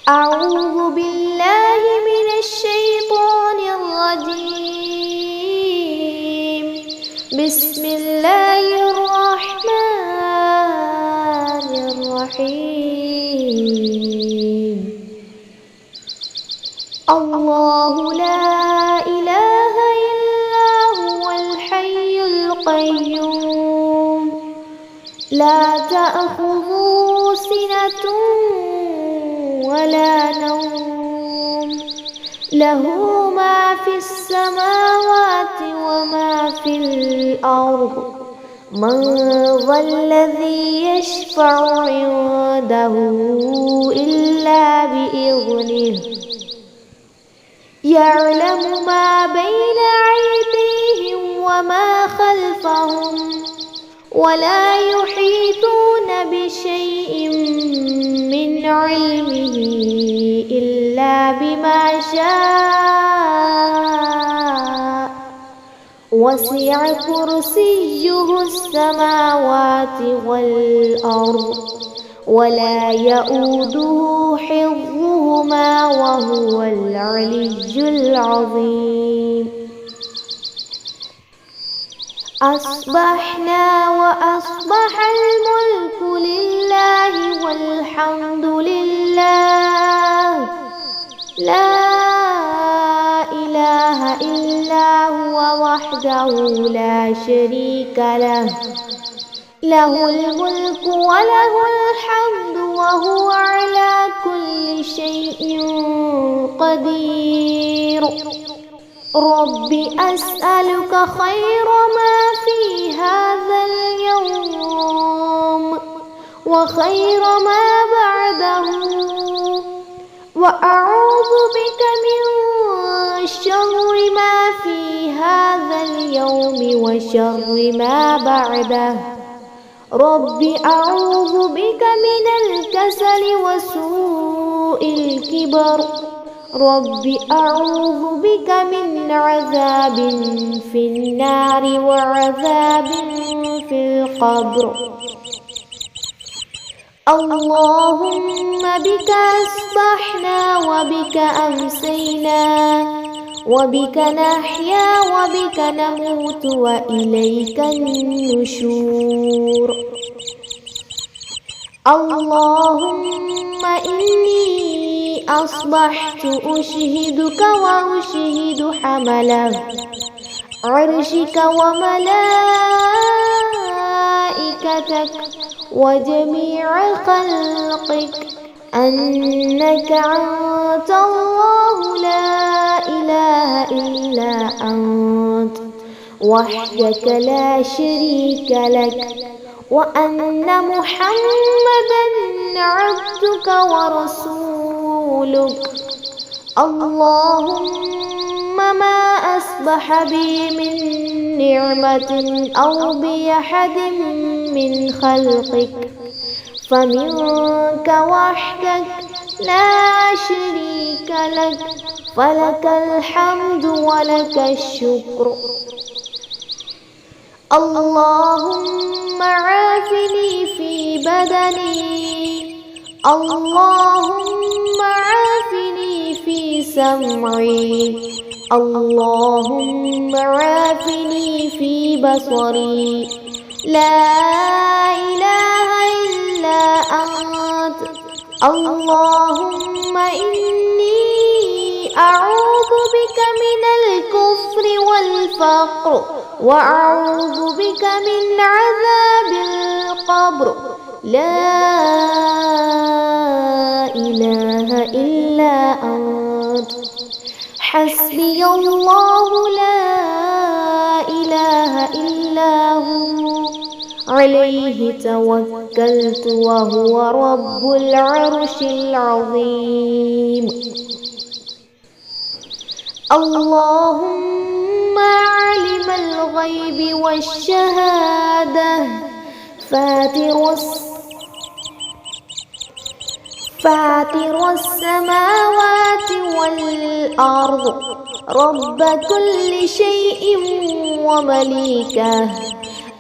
أعوذ بالله من الشيطان الرجيم. بسم الله الرحمن الرحيم. الله لا إله إلا هو الحي القيوم لا تأخذه سنة ولا نوم له ما في السماوات وما في الأرض من ذا الذي يشفع عنده إلا بإذنه يعلم ما بين أيديهم وما خلفهم ولا يحيطون بشيء من علمه إلا بما شاء وسع كرسيه السماوات والأرض ولا يؤوده حفظهما وهو العلي العظيم. أصبحنا وأصبح الملك لله والحمد لله لا إله إلا هو وحده لا شريك له له الملك وله الحمد وهو على كل شيء قدير. رب أسألك خير ما في هذا اليوم وخير ما بعده وأعوذ بك من شر ما في هذا اليوم وشر ما بعده. رب أعوذ بك من الكسل وسوء الكبر. رب أعوذ بك من عذاب في النار وعذاب في القبر. اللهم بك أصبحنا وبك أمسينا وبك نحيا وبك نموت وإليك النشور. اللهم إني أصبحت أشهدك وأشهد حمله عرشك وملائكتك وجميع خلقك أنك أنت الله لا إله إلا أنت وحدك لا شريك لك وأن محمدًا عبدك ورسولك. اللهم ما أصبح بي من نعمة أو بأحد من خلقك فمنك وحدك لا شريك لك فلك الحمد ولك الشكر. اللهم عافني في بدني. اللهم عافني في سمعي. اللهم عافني في بصري. لا إله إلا أنت. اللهم إني أعوذ بك من الكفر والفقر وأعوذ بك من عذاب القبر. لا إله إلا أنت. حسبي الله لا إله إلا هو عليه توكلت وهو رب العرش العظيم. اللهم عالم الغيب والشهادة فاطر السماوات والأرض رب كل شيء ومليكه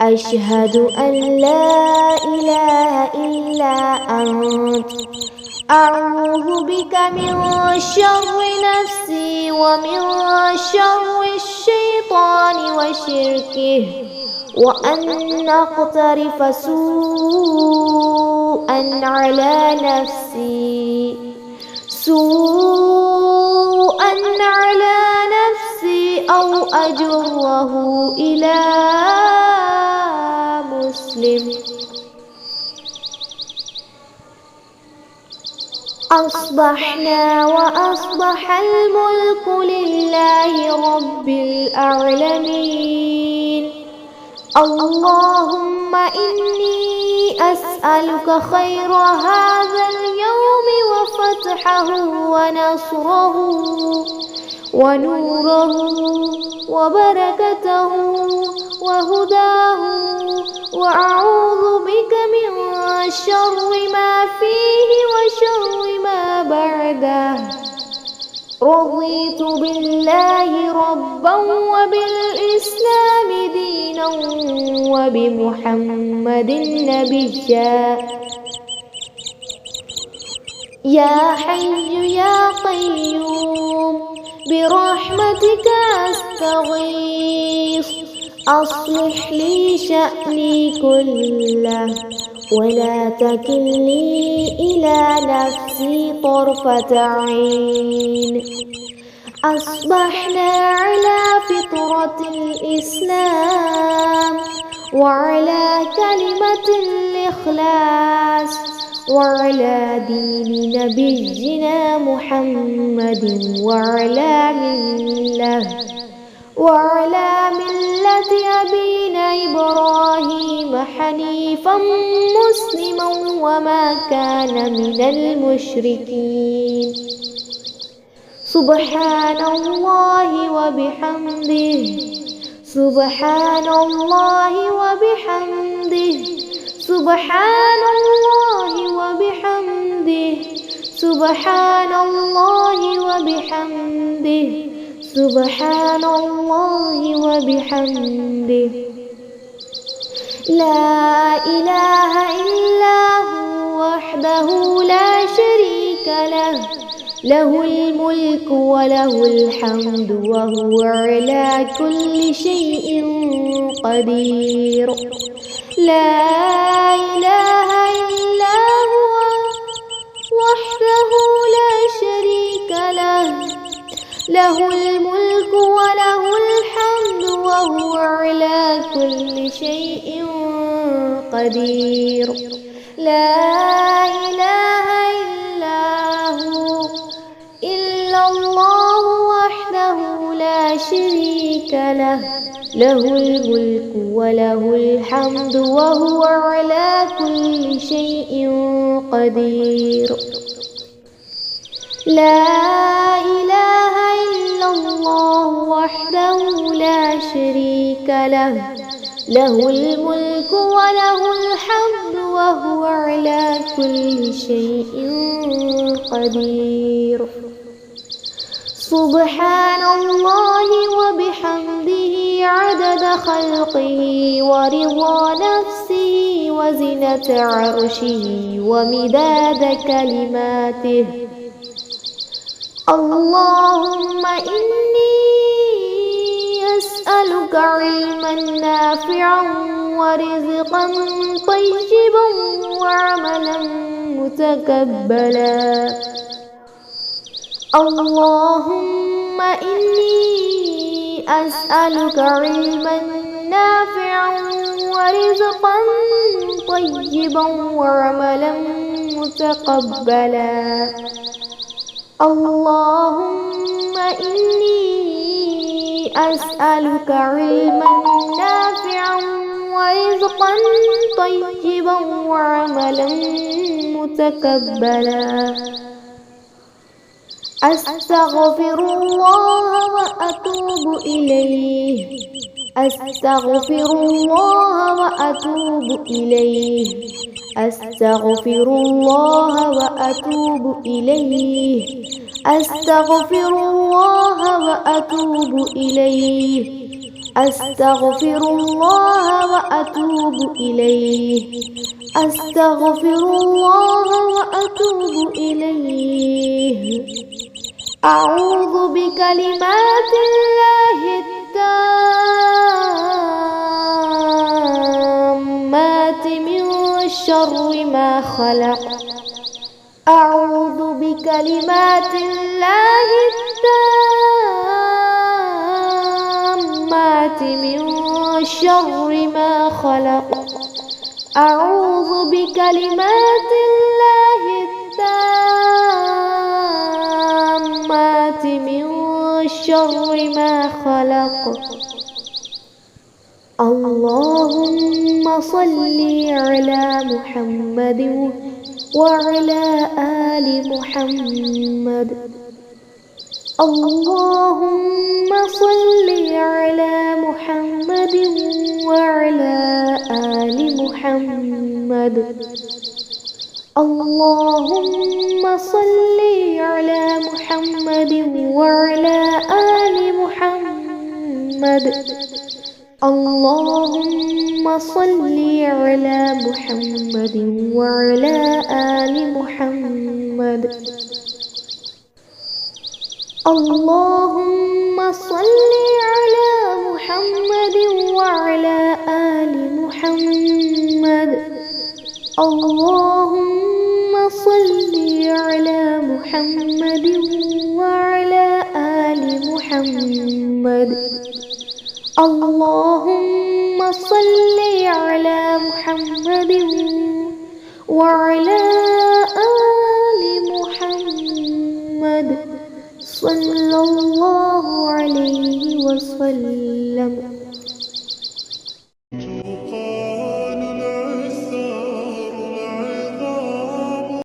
أشهد أن لا إله إلا أنت أعوذ بك من شر نفسي ومن شر الشيطان وشركه وأن أقترف سوءا على نفسي أو أجره إلى مسلم. أصبحنا وأصبح الملك لله رب العالمين. اللهم إني أسألك خير هذا اليوم وفتحه ونصره ونوره وبركته وهداه، وأعوذ بك من شر ما فيه وشر ما بعده. رضيت بالله ربا وبالإسلام دينا وبمحمد نبيا. يا حي يا قيوم برحمتك أستغيث، أصلح لي شأني كله ولا تكلني إلى نفسي طرفة عين. أصبحنا على فطرة الإسلام وعلى كلمة الإخلاص وعلى دين نبينا محمد وعلى ملة أبينا إبراهيم حنيفا مسلما وما كان من المشركين. سبحان الله وبحمده، سبحان الله وبحمده، سبحان الله وبحمده، سبحان الله وبحمده، سبحان الله وبحمده. لا إله إلا هو وحده لا شريك له، له الملك وله الحمد وهو على كل شيء قدير. لا إله إلا هو وحده لا شريك له، له الملك وله الحمد وهو على كل شيء قدير. لا إله إلا الله وحده لا شريك له، له الملك وله الحمد وهو على كل شيء قدير. لا إله إلا الله وحده لا شريك له، له الملك وله الحمد وهو على كل شيء قدير. سبحان الله وبحمده عدد خلقه ورضا نفسه وزنة عرشه ومداد كلماته. اللهم إني أسألك علما نافعا ورزقا طيبا وعملا متقبلا. اللهم إني أسألك علما نافعا ورزقا طيبا وعملا متقبلا. اللهم إني أسألك علما نافعا ورزقا طيبا وعملا متقبلا. أستغفر الله وأتوب إليه، أستغفر الله وأتوب إليه، أستغفر الله وأتوب إليه، أستغفر الله وأتوب إليه. أستغفر الله وأتوب إليه أستغفر الله وأتوب إليه أعوذ بكلمات الله التامات من شر ما خلق أعوذ بكلمات الله التامات من شر ما خلق أعوذ بكلمات الله التامات من شر ما خلق اللهم صل على محمد وعلى آل محمد اللهم صل على محمد وعلى آل محمد اللهم صل على محمد وعلى آل محمد اللهم صل على محمد وعلى آل محمد اللهم صل على محمد وعلى آل محمد اللهم صل على محمد وعلى آل محمد اللهم صل على محمد وعلى